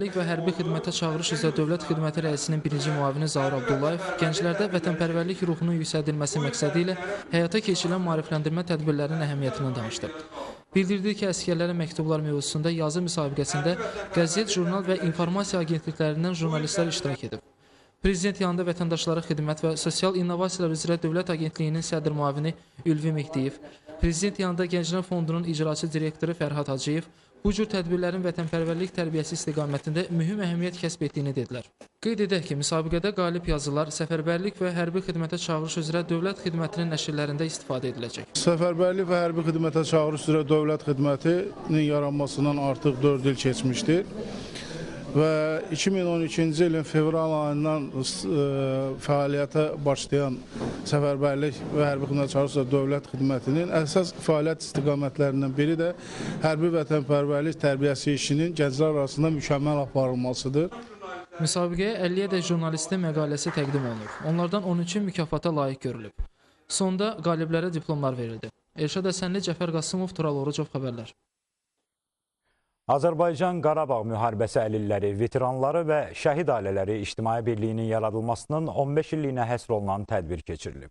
Və hərbi xidmətə çağırış üzrə Dövlət Xidməti rəisinin birinci müavini Zaur Abdullayev gənclərdə vətənpərvərlik ruhunun yüksəldilməsi məqsədi ilə həyata keçirilən maarifləndirmə tədbirlərinin əhəmiyyətindən danışdı. Bildirdi ki, əsgərlərə məktublar mövzusunda yazı müsabiqəsində qəzet, jurnal və informasiya agentliklərindən jurnalistlər iştirak edib. Prezident yanında Vətəndaşlara Xidmət və Sosial İnnovasiyalar üzrə Dövlət Agentliyinin sədr müavini Ülvi Mehdiyev, Prezident yanında Gənclər Fondunun icraçı direktoru Fərhad Hacıyev bu cür tədbirlərin vətənpərvərlik tərbiyəsi istiqamətində mühüm əhəmiyyət kəsb etdiyini dedilər. Qeyd edək ki, müsabiqədə qalib yazılar səfərbərlik və hərbi xidmətə çağırış üzrə Dövlət Xidmətinin nəşrlərində istifadə ediləcək. Səfərbərlik və hərbi xidmətə çağırış üzrə Dövlət Xidmətinin yaranmasından artıq 4 il keçmişdir. Və 2012-ci ilin fevral ayından fəaliyyətə başlayan səfərbərlik və hərbi xidmətə çağırış üzrə Dövlət Xidmətinin əsas fəaliyyət istiqamətlərindən biri də hərbi vətənpərvərlik tərbiyəsi işinin gənclər arasında mükəmməl aparılmasıdır. Müsabiqəyə 50-yə jurnalistin məqaləsi təqdim olunub. Onlardan 13-ü mükafata layiq görülüb. Sonda qaliblərə diplomlar verildi. Elşad Əsənli, Cəfər Qasımov, Tural Orucov xəbərlər. Azərbaycan-Qarabağ müharibəsi əlilləri, veteranları və şəhid ailələri İctimai Birliyinin yaradılmasının 15 illiyinə həsr olunan tədbir keçirilib.